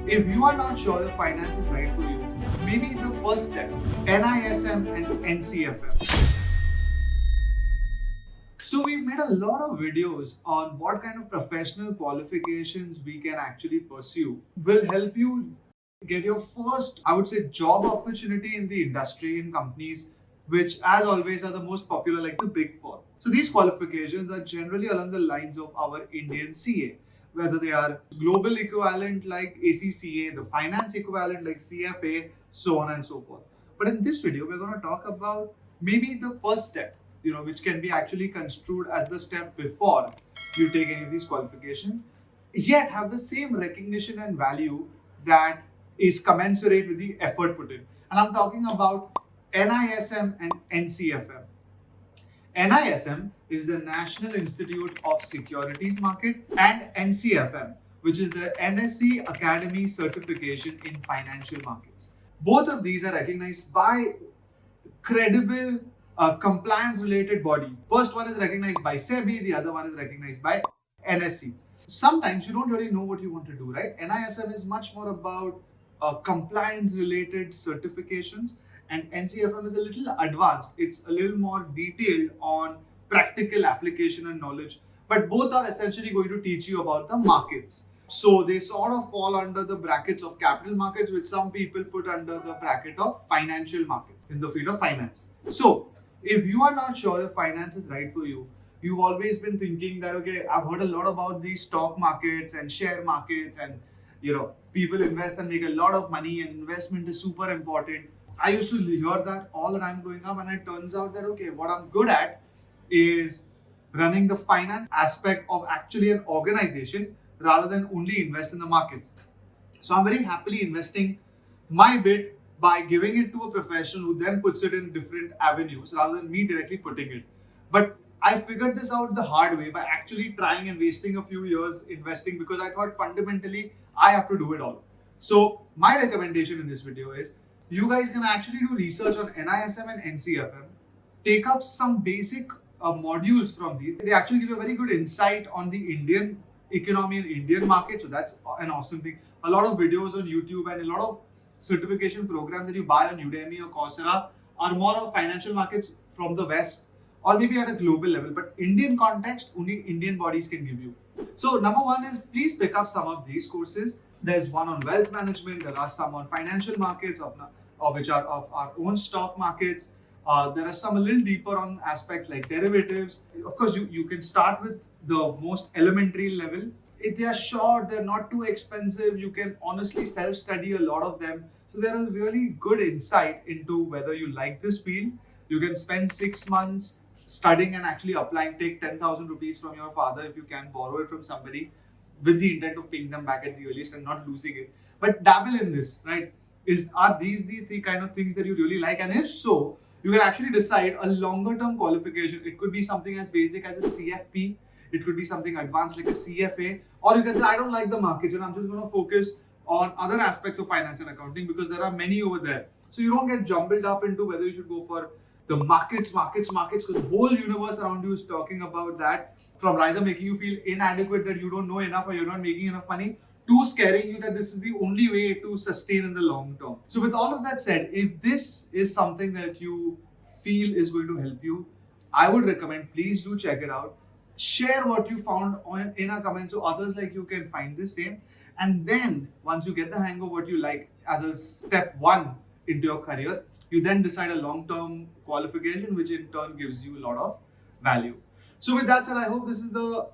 If you are not sure if finance is right for you, maybe the first step, NISM and NCFM. So we've made a lot of videos on what kind of professional qualifications we can actually pursue. Will help you get your first, I would say, job opportunity in the industry in companies which as always are the most popular, like the Big Four. So these qualifications are generally along the lines of our Indian CA, whether they are global equivalent like ACCA, the finance equivalent like CFA, so on and so forth. But in this video, we're going to talk about maybe the first step, which can be actually construed as the step before you take any of these qualifications, yet have the same recognition and value that is commensurate with the effort put in. And I'm talking about NISM and NCFM. NISM is the National Institute of Securities Market, and NCFM, which is the NSE Academy Certification in Financial Markets. Both of these are recognized by credible compliance related bodies. First one is recognized by SEBI, the other one is recognized by NSE. Sometimes you don't really know what you want to do, right? NISM is much more about compliance related certifications, and NCFM is a little advanced. It's a little more detailed on practical application and knowledge, but both are essentially going to teach you about the markets. So they sort of fall under the brackets of capital markets, which some people put under the bracket of financial markets in the field of finance. So if you are not sure if finance is right for you, you've always been thinking that, okay, I've heard a lot about these stock markets and share markets, and people invest and make a lot of money, and investment is super important. I used to hear that all the time growing up, and it turns out that, okay, what I'm good at is running the finance aspect of actually an organization rather than only invest in the markets. So I'm very happily investing my bit by giving it to a professional who then puts it in different avenues rather than me directly putting it. But I figured this out the hard way by actually trying and wasting a few years investing, because I thought fundamentally I have to do it all. So my recommendation in this video is you guys can actually do research on NISM and NCFM, take up some basic modules from these. They actually give you a very good insight on the Indian economy and Indian market. So that's an awesome thing. A lot of videos on YouTube and a lot of certification programs that you buy on Udemy or Coursera are more of financial markets from the West, or maybe at a global level, but Indian context, only Indian bodies can give you. So number one is, please pick up some of these courses. There's one on wealth management, there are some on financial markets, which are of our own stock markets. There are some a little deeper on aspects like derivatives. Of course, you can start with the most elementary level. If they are short, they're not too expensive. You can honestly self-study a lot of them. So they're a really good insight into whether you like this field. You can spend 6 months studying and actually applying. Take 10,000 rupees from your father if you can, borrow it from somebody with the intent of paying them back at the earliest and not losing it. But dabble in this, right? Are these the kind of things that you really like? And if so, you can actually decide a longer term qualification. It could be something as basic as a CFP. It could be something advanced like a CFA. Or you can say, I don't like the markets and I'm just going to focus on other aspects of finance and accounting, because there are many over there. So you don't get jumbled up into whether you should go for the markets, because the whole universe around you is talking about that, from either making you feel inadequate that you don't know enough or you're not making enough money, to scaring you that this is the only way to sustain in the long term. So with all of that said, if this is something that you feel is going to help you, I would recommend, please do check it out. Share what you found in our comments so others like you can find the same. And then once you get the hang of what you like as a step one into your career, you then decide a long-term qualification, which in turn gives you a lot of value. So with that said, I hope this is the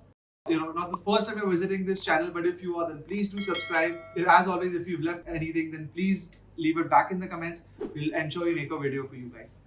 not the first time you're visiting this channel, but if you are, then please do subscribe. As always, if you've left anything, then please leave it back in the comments. We'll ensure we make a video for you guys.